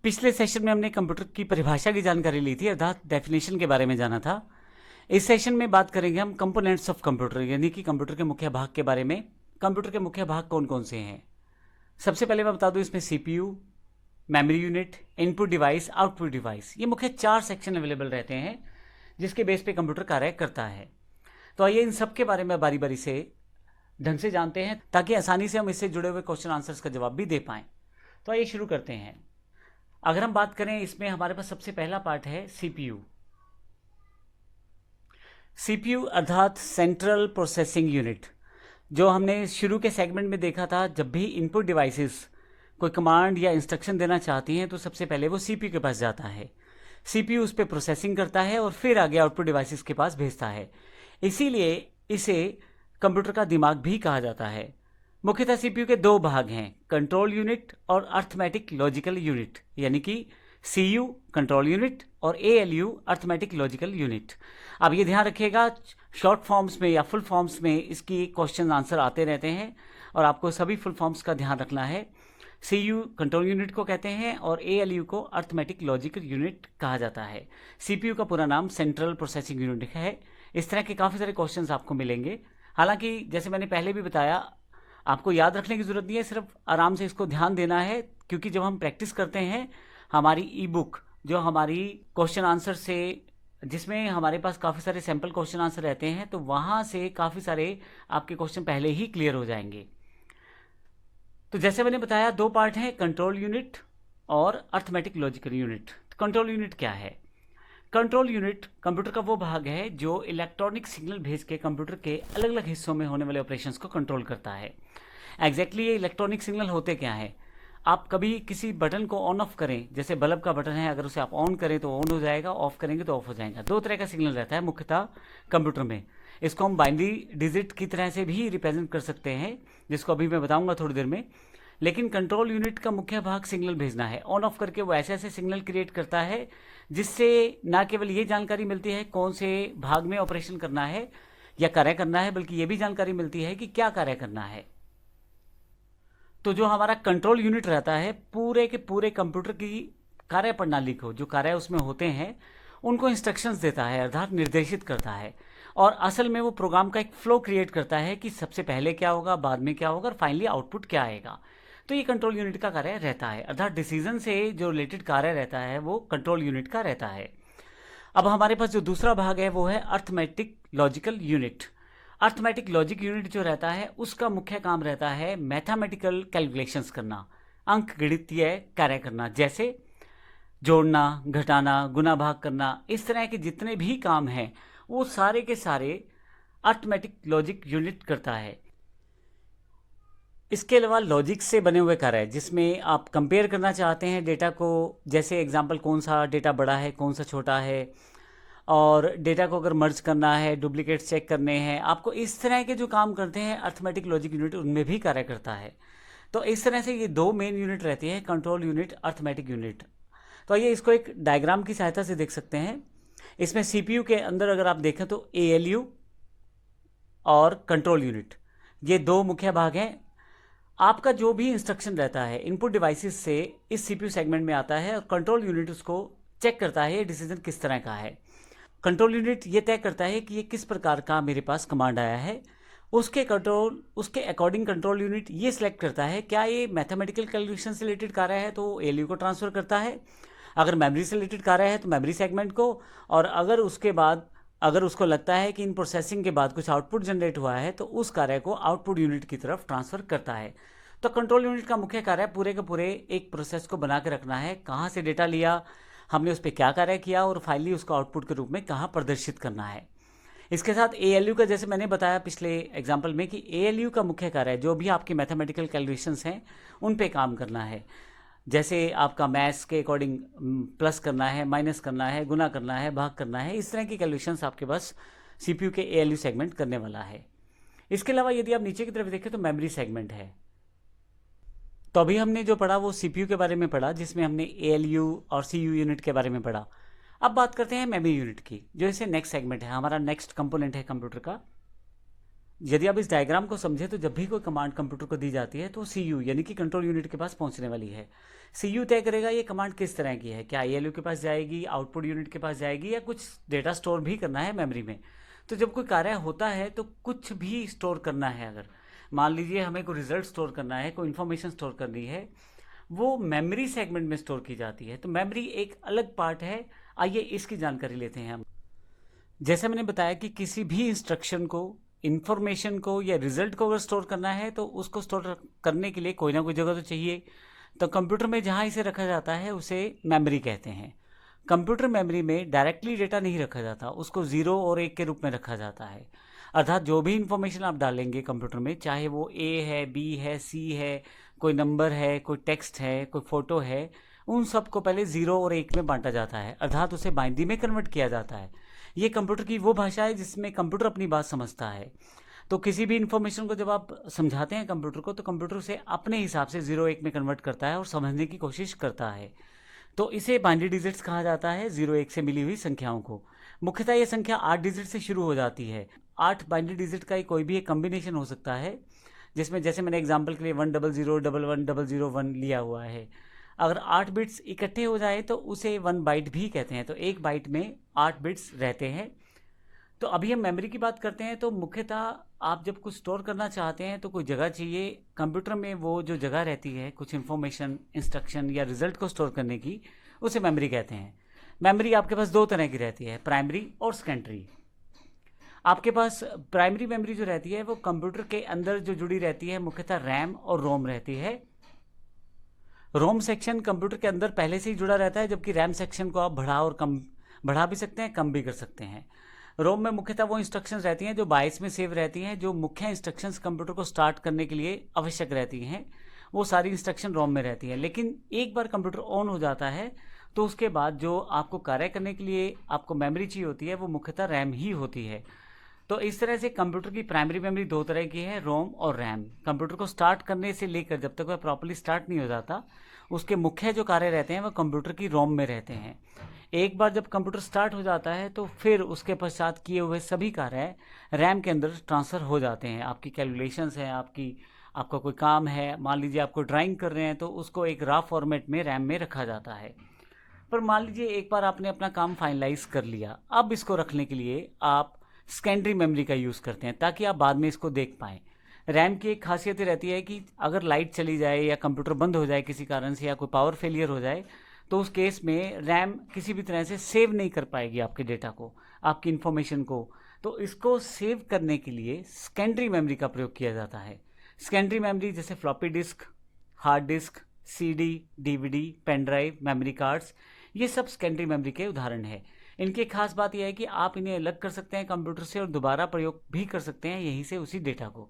पिछले सेशन में हमने कंप्यूटर की परिभाषा की जानकारी ली थी, अर्थात डेफिनेशन के बारे में जाना था। इस सेशन में बात करेंगे हम कंपोनेंट्स ऑफ कंप्यूटर, यानी कि कंप्यूटर के मुख्य भाग के बारे में। कंप्यूटर के मुख्य भाग कौन कौन से हैं? सबसे पहले मैं बता दूं, इसमें CPU, memory unit, input device, output device, ये मुख्य 4 सेक्शन अवेलेबल रहते हैं जिसके बेस पे कंप्यूटर कार्य करता है। तो आइए इन सब के बारे में बारी बारी से ढंग से जानते हैं ताकि आसानी से हम इससे जुड़े हुए क्वेश्चन आंसर्स का जवाब भी दे पाएं। तो आइए शुरू करते हैं। अगर हम बात करें, इसमें हमारे पास सबसे पहला पार्ट है सीपीयू। सीपीयू अर्थात सेंट्रल प्रोसेसिंग यूनिट, जो हमने शुरू के सेगमेंट में देखा था। जब भी इनपुट डिवाइसेस कोई कमांड या इंस्ट्रक्शन देना चाहती हैं तो सबसे पहले वो सीपीयू के पास जाता है। सीपीयू उस पर प्रोसेसिंग करता है और फिर आगे आउटपुट डिवाइसेस के पास भेजता है। इसीलिए इसे कंप्यूटर का दिमाग भी कहा जाता है। मुख्यतः सीपीयू के 2 भाग हैं, कंट्रोल यूनिट और अर्थमेटिक लॉजिकल यूनिट, यानी कि सीयू कंट्रोल यूनिट और एएलयू अर्थमेटिक लॉजिकल यूनिट। अब ये ध्यान रखिएगा, शॉर्ट फॉर्म्स में या फुल फॉर्म्स में इसकी क्वेश्चन आंसर आते रहते हैं और आपको सभी फुल फॉर्म्स का ध्यान रखना है। सीयू कंट्रोल यूनिट को कहते हैं और एएलयू को अर्थमेटिक लॉजिकल यूनिट कहा जाता है। सीपीयू का पूरा नाम सेंट्रल प्रोसेसिंग यूनिट है। इस तरह के काफ़ी सारे क्वेश्चंस आपको मिलेंगे। हालांकि जैसे मैंने पहले भी बताया, आपको याद रखने की ज़रूरत नहीं है, सिर्फ आराम से इसको ध्यान देना है, क्योंकि जब हम प्रैक्टिस करते हैं, हमारी ई बुक जो हमारी क्वेश्चन आंसर से, जिसमें हमारे पास काफ़ी सारे सैम्पल क्वेश्चन आंसर रहते हैं, तो वहाँ से काफ़ी सारे आपके क्वेश्चन पहले ही क्लियर हो जाएंगे। तो जैसे मैंने बताया, 2 पार्ट हैं, कंट्रोल यूनिट और arithmetic logical unit. Control unit क्या है? कंट्रोल यूनिट कंप्यूटर का वो भाग है जो इलेक्ट्रॉनिक सिग्नल भेज के कंप्यूटर के अलग अलग हिस्सों में होने वाले ऑपरेशंस को कंट्रोल करता है। एग्जैक्टली ये इलेक्ट्रॉनिक सिग्नल होते क्या हैं? आप कभी किसी बटन को ऑन ऑफ करें, जैसे बल्ब का बटन है, अगर उसे आप ऑन करें तो ऑन हो जाएगा, ऑफ करेंगे तो ऑफ हो जाएगा। 2 तरह का सिग्नल रहता है मुख्यतः कंप्यूटर में। इसको हम बाइनरी डिजिट की तरह से भी रिप्रेजेंट कर सकते हैं, जिसको अभी मैं बताऊंगा थोड़ी देर में। लेकिन कंट्रोल यूनिट का मुख्य भाग सिग्नल भेजना है। ऑन ऑफ करके वो ऐसे ऐसे सिग्नल क्रिएट करता है जिससे न केवल ये जानकारी मिलती है कौन से भाग में ऑपरेशन करना है या कार्य करना है, बल्कि ये भी जानकारी मिलती है कि क्या कार्य करना है। तो जो हमारा कंट्रोल यूनिट रहता है, पूरे के पूरे कंप्यूटर की कार्य प्रणाली को, जो कार्य उसमें होते हैं, उनको इंस्ट्रक्शंस देता है, अर्थात निर्देशित करता है। और असल में वो प्रोग्राम का एक फ्लो क्रिएट करता है कि सबसे पहले क्या होगा, बाद में क्या होगा और फाइनली आउटपुट क्या आएगा। तो ये कंट्रोल यूनिट का कार्य रहता है, अर्थात डिसीजन से जो रिलेटेड कार्य रहता है वो कंट्रोल यूनिट का रहता है। अब हमारे पास जो दूसरा भाग है वो है arithmetic logical unit. Arithmetic logic unit जो रहता है, उसका मुख्य काम रहता है मैथमेटिकल कैलकुलेशंस करना, अंक गणितीय कार्य करना, जैसे जोड़ना, घटाना, गुना भाग करना। इस तरह के जितने भी काम हैं वो सारे के सारे अर्थमेटिक लॉजिक यूनिट करता है। इसके अलावा लॉजिक से बने हुए कार्य, जिसमें आप कंपेयर करना चाहते हैं डेटा को, जैसे एग्जांपल कौन सा डेटा बड़ा है, कौन सा छोटा है, और डेटा को अगर मर्ज करना है, डुप्लीकेट्स चेक करने हैं आपको, इस तरह के जो काम करते हैं अर्थमेटिक लॉजिक यूनिट उनमें भी कार्य करता है। तो इस तरह से ये 2 मेन यूनिट रहती है, कंट्रोल यूनिट, अर्थमेटिक यूनिट। तो आइए इसको एक डायग्राम की सहायता से देख सकते हैं। इसमें सीपीयू के अंदर अगर आप देखें तो एएलयू और कंट्रोल यूनिट, ये 2 मुख्य भाग हैं। आपका जो भी इंस्ट्रक्शन रहता है इनपुट डिवाइसेस से इस सीपीयू सेगमेंट में आता है और कंट्रोल यूनिट उसको चेक करता है ये डिसीजन किस तरह का है। कंट्रोल यूनिट ये तय करता है कि ये किस प्रकार का मेरे पास कमांड आया है, उसके अकॉर्डिंग कंट्रोल यूनिट ये सिलेक्ट करता है क्या ये मैथमेटिकल कैलकुलेशन से रिलेटेड कार्य है तो एएलयू को ट्रांसफर करता है, अगर मेमोरी से रिलेटेड कार्य है तो मेमोरी सेगमेंट को, और अगर उसके बाद अगर उसको लगता है कि इन प्रोसेसिंग के बाद कुछ आउटपुट जनरेट हुआ है तो उस कार्य को आउटपुट यूनिट की तरफ ट्रांसफर करता है। तो कंट्रोल यूनिट का मुख्य कार्य पूरे के पूरे एक प्रोसेस को बना के रखना है, कहाँ से डेटा लिया, हमने उस पर क्या कार्य किया और फाइनली उसको आउटपुट के रूप में कहाँ प्रदर्शित करना है। इसके साथ एएलयू का, जैसे मैंने बताया पिछले एग्जाम्पल में, कि एएलयू का मुख्य कार्य जो भी आपके मैथमेटिकल कैलकुलेशंस हैं उन पे काम करना है। जैसे आपका मैथ्स के अकॉर्डिंग प्लस करना है, माइनस करना है, गुना करना है, भाग करना है, इस तरह की कैलकुलेशंस आपके पास सीपीयू के एएलयू सेगमेंट करने वाला है। इसके अलावा यदि आप नीचे की तरफ देखें तो मेमोरी सेगमेंट है। तो अभी हमने जो पढ़ा वो सीपीयू के बारे में पढ़ा, जिसमें हमने एएलयू और सीयू यूनिट के बारे में पढ़ा। अब बात करते हैं मेमोरी यूनिट की, जो इसे नेक्स्ट सेगमेंट है, हमारा नेक्स्ट कंपोनेंट है कंप्यूटर का। यदि आप इस डायग्राम को समझें तो जब भी कोई कमांड कंप्यूटर को दी जाती है तो CU यानी कि कंट्रोल यूनिट के पास पहुंचने वाली है। CU तय करेगा ये कमांड किस तरह की है, क्या ILU के पास जाएगी, आउटपुट यूनिट के पास जाएगी, या कुछ डेटा स्टोर भी करना है मेमोरी में। तो जब कोई कार्य होता है तो कुछ भी स्टोर करना है, अगर मान लीजिए हमें कोई रिजल्ट स्टोर करना है, कोई इन्फॉर्मेशन स्टोर करनी है, वो मेमोरी सेगमेंट में स्टोर की जाती है। तो मेमोरी एक अलग पार्ट है, आइए इसकी जानकारी लेते हैं हम। जैसे मैंने बताया कि किसी भी इंस्ट्रक्शन को, इंफॉर्मेशन को या रिजल्ट को अगर स्टोर करना है तो उसको स्टोर करने के लिए कोई ना कोई जगह तो चाहिए। तो कंप्यूटर में जहाँ इसे रखा जाता है उसे मेमोरी कहते हैं। कंप्यूटर मेमोरी में डायरेक्टली डेटा नहीं रखा जाता, उसको 0 और 1 के रूप में रखा जाता है। अर्थात जो भी इंफॉर्मेशन आप डालेंगे कंप्यूटर में, चाहे वो A है, B है, C है, कोई नंबर है, कोई टेक्स्ट है, कोई फोटो है, उन सब को पहले 0 और 1 में बांटा जाता है, अर्थात उसे बाइनरी में कन्वर्ट किया जाता है। ये कंप्यूटर की वो भाषा है जिसमें कंप्यूटर अपनी बात समझता है। तो किसी भी इंफॉर्मेशन को जब आप समझाते हैं कंप्यूटर को, तो कंप्यूटर उसे अपने हिसाब से 0-1 में कन्वर्ट करता है और समझने की कोशिश करता है। तो इसे बाइनरी डिजिट्स कहा जाता है, 0-1 से मिली हुई संख्याओं को। मुख्यतः ये संख्या 8 डिजिट से शुरू हो जाती है। 8 बाइनरी डिजिट का कोई भी एक कम्बिनेशन हो सकता है, जिसमें जैसे मैंने एग्जाम्पल के लिए 100111101 लिया हुआ है। अगर 8 बिट्स इकट्ठे हो जाए तो उसे 1 बाइट भी कहते हैं। तो एक बाइट में 8 बिट्स रहते हैं। तो अभी हम मेमोरी की बात करते हैं। तो मुख्यतः आप जब कुछ स्टोर करना चाहते हैं तो कोई जगह चाहिए। कंप्यूटर में वो जो जगह रहती है कुछ इन्फॉर्मेशन, इंस्ट्रक्शन या रिजल्ट को स्टोर करने की, उसे मेमोरी कहते हैं। मेमोरी आपके पास 2 तरह की रहती है, प्राइमरी और सेकेंडरी। आपके पास प्राइमरी मेमोरी जो रहती है वो कंप्यूटर के अंदर जो जुड़ी रहती है, मुख्यतः रैम और रोम रहती है। रोम सेक्शन कंप्यूटर के अंदर पहले से ही जुड़ा रहता है, जबकि रैम सेक्शन को आप बढ़ा भी सकते हैं, कम भी कर सकते हैं। रोम में मुख्यतः वो इंस्ट्रक्शंस रहती हैं जो बाइट्स में सेव रहती हैं, जो मुख्य इंस्ट्रक्शंस कंप्यूटर को स्टार्ट करने के लिए आवश्यक रहती हैं, वो सारी इंस्ट्रक्शन रोम में रहती हैं। लेकिन एक बार कंप्यूटर ऑन हो जाता है तो उसके बाद जो आपको कार्य करने के लिए आपको मेमोरी चाहिए होती है वो मुख्यतः रैम ही होती है। तो इस तरह से कंप्यूटर की प्राइमरी मेमोरी 2 तरह की है, रोम और रैम। कंप्यूटर को स्टार्ट करने से लेकर जब तक वह प्रॉपर्ली स्टार्ट नहीं हो जाता, उसके मुख्य जो कार्य रहते हैं वह कंप्यूटर की रोम में रहते हैं। एक बार जब कंप्यूटर स्टार्ट हो जाता है तो फिर उसके पश्चात किए हुए सभी कार्य रैम के अंदर ट्रांसफ़र हो जाते हैं। आपकी कैलकुलेशंस हैं, आपका कोई काम है, मान लीजिए आपको ड्राइंग कर रहे हैं तो उसको एक रफ फॉर्मेट में रैम में रखा जाता है। पर मान लीजिए एक बार आपने अपना काम फाइनलाइज कर लिया, अब इसको रखने के लिए आप सेकेंडरी मेमोरी का यूज़ करते हैं ताकि आप बाद में इसको देख पाएँ। रैम की एक खासियत रहती है कि अगर लाइट चली जाए या कंप्यूटर बंद हो जाए किसी कारण से, या कोई पावर फेलियर हो जाए, तो उस केस में रैम किसी भी तरह से सेव नहीं कर पाएगी आपके डेटा को, आपकी इन्फॉर्मेशन को। तो इसको सेव करने के लिए सेकेंडरी मेमोरी का प्रयोग किया जाता है। सेकेंडरी मेमोरी जैसे floppy disk, hard disk, CD, DVD, pen drive, memory cards, ये सब सेकेंडरी मेमोरी के उदाहरण है। इनकी खास बात यह है कि आप इन्हें अलग कर सकते हैं कंप्यूटर से और दोबारा प्रयोग भी कर सकते हैं यहीं से उसी डेटा को।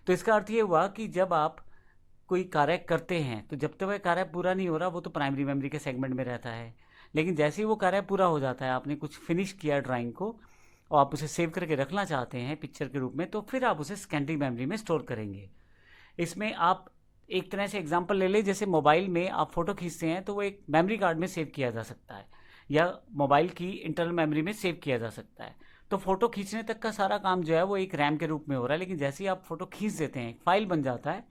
तो इसका अर्थ ये हुआ कि जब आप कोई कार्य करते हैं तो जब तक वह कार्य पूरा नहीं हो रहा वो तो प्राइमरी मेमोरी के सेगमेंट में रहता है, लेकिन जैसे ही वो कार्य पूरा हो जाता है, आपने कुछ फिनिश किया ड्राइंग को और आप उसे सेव करके रखना चाहते हैं पिक्चर के रूप में, तो फिर आप उसे सेकेंडरी मेमोरी में स्टोर करेंगे। इसमें आप एक तरह से एग्जांपल ले लें, जैसे मोबाइल में आप फ़ोटो खींचते हैं तो वो एक मेमोरी कार्ड में सेव किया जा सकता है या मोबाइल की इंटरनल मेमोरी में सेव किया जा सकता है। तो फ़ोटो खींचने तक का सारा काम जो है वो एक रैम के रूप में हो रहा है, लेकिन जैसे ही आप फ़ोटो खींच देते हैं, फाइल बन जाता है,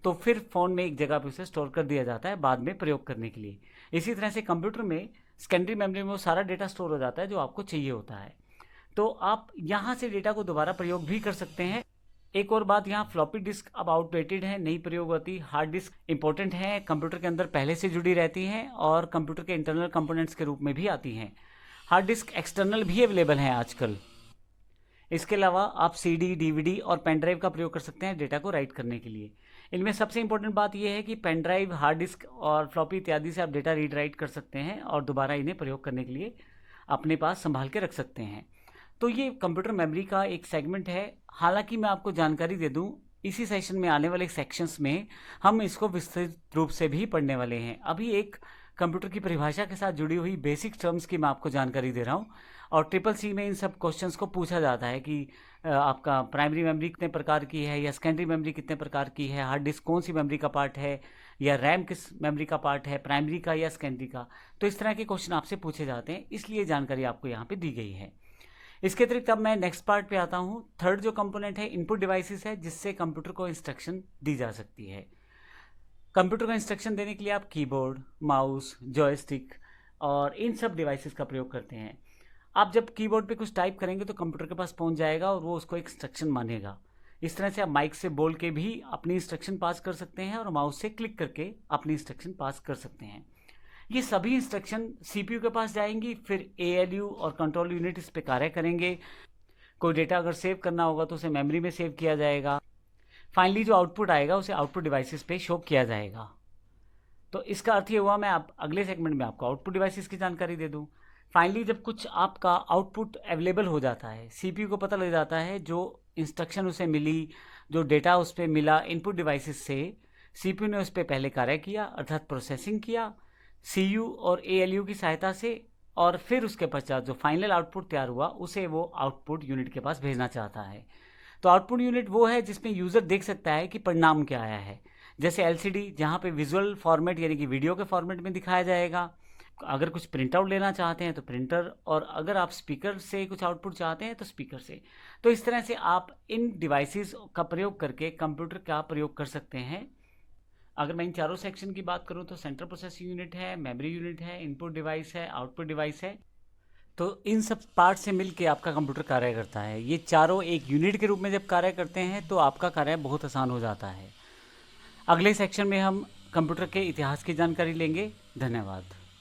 तो फिर फ़ोन में एक जगह पर उसे स्टोर कर दिया जाता है बाद में प्रयोग करने के लिए। इसी तरह से कंप्यूटर में सेकेंडरी मेमोरी में वो सारा डेटा स्टोर हो जाता है जो आपको चाहिए होता है। तो आप यहाँ से डेटा को दोबारा प्रयोग भी कर सकते हैं। एक और बात, यहाँ फ्लॉपी डिस्क अब आउटडेटेड है, नहीं प्रयोग होती। हार्ड डिस्क इंपॉर्टेंट है, कंप्यूटर के अंदर पहले से जुड़ी रहती हैं और कंप्यूटर के इंटरनल कंपोनेंट्स के रूप में भी आती हैं। हार्ड डिस्क एक्सटर्नल भी अवेलेबल हैं आजकल। इसके अलावा आप CD, DVD और पेन ड्राइव का प्रयोग कर सकते हैं डेटा को राइट करने के लिए। इनमें सबसे इंपॉर्टेंट बात यह है कि पेन ड्राइव, हार्ड डिस्क और फ्लॉपी इत्यादि से आप डेटा रीड राइट कर सकते हैं और दोबारा इन्हें प्रयोग करने के लिए अपने पास संभाल के रख सकते हैं। तो ये कंप्यूटर मेमोरी का एक सेगमेंट है। हालांकि मैं आपको जानकारी दे दूं, इसी सेशन में आने वाले सेक्शंस में हम इसको विस्तृत रूप से भी पढ़ने वाले हैं। अभी एक कंप्यूटर की परिभाषा के साथ जुड़ी हुई बेसिक टर्म्स की मैं आपको जानकारी दे रहा हूं, और CCC में इन सब क्वेश्चंस को पूछा जाता है कि आपका प्राइमरी मेमोरी कितने प्रकार की है या सेकेंडरी मेमोरी कितने प्रकार की है, हार्ड डिस्क कौन सी मेमोरी का पार्ट है, या रैम किस मेमोरी का पार्ट है, प्राइमरी का या सेकेंडरी का। तो इस तरह के क्वेश्चन आपसे पूछे जाते हैं, इसलिए जानकारी आपको यहाँ पे दी गई है। इसके अतिरिक्त अब मैं नेक्स्ट पार्ट पे आता हूँ। थर्ड जो कंपोनेंट है इनपुट डिवाइसेस है, जिससे कंप्यूटर को इंस्ट्रक्शन दी जा सकती है। कंप्यूटर को इंस्ट्रक्शन देने के लिए आप कीबोर्ड, माउस, जॉयस्टिक और इन सब डिवाइसेस का प्रयोग करते हैं। आप जब कीबोर्ड पे कुछ टाइप करेंगे तो कंप्यूटर के पास पहुंच जाएगा और वो उसको एक इंस्ट्रक्शन मानेगा। इस तरह से आप माइक से बोल के भी अपनी इंस्ट्रक्शन पास कर सकते हैं और माउस से क्लिक करके अपनी इंस्ट्रक्शन पास कर सकते हैं। ये सभी इंस्ट्रक्शन सीपीयू के पास जाएंगी, फिर एएलयू और कंट्रोल यूनिट इस पे कार्य करेंगे। कोई डेटा अगर सेव करना होगा तो उसे मेमोरी में सेव किया जाएगा। फाइनली जो आउटपुट आएगा उसे आउटपुट डिवाइसेस पे शो किया जाएगा। तो इसका अर्थ ये हुआ, मैं अगले सेगमेंट में आपको आउटपुट डिवाइसेस की जानकारी दे दूं। फाइनली जब कुछ आपका आउटपुट अवेलेबल हो जाता है, सीपीयू को पता लग जाता है जो इंस्ट्रक्शन उसे मिली, जो डेटा उस पर मिला इनपुट डिवाइसेस से, सीपीयू ने उस पर पहले कार्य किया अर्थात प्रोसेसिंग किया सीयू और एएलयू की सहायता से, और फिर उसके पश्चात जो फाइनल आउटपुट तैयार हुआ उसे वो आउटपुट यूनिट के पास भेजना चाहता है। तो आउटपुट यूनिट वो है जिसमें यूज़र देख सकता है कि परिणाम क्या आया है। जैसे एलसीडी जहाँ पे विजुअल फॉर्मेट यानी कि वीडियो के फॉर्मेट में दिखाया जाएगा। अगर कुछ प्रिंट आउट लेना चाहते हैं तो प्रिंटर, और अगर आप स्पीकर से कुछ आउटपुट चाहते हैं तो स्पीकर से। तो इस तरह से आप इन डिवाइसेस का प्रयोग करके कंप्यूटर का प्रयोग कर सकते हैं। अगर मैं इन चारों सेक्शन की बात करूं तो सेंट्रल प्रोसेसिंग यूनिट है, मेमोरी यूनिट है, इनपुट डिवाइस है, आउटपुट डिवाइस है। तो इन सब पार्ट से मिलके आपका कंप्यूटर कार्य करता है। ये चारों एक यूनिट के रूप में जब कार्य करते हैं तो आपका कार्य बहुत आसान हो जाता है। अगले सेक्शन में हम कंप्यूटर के इतिहास की जानकारी लेंगे। धन्यवाद।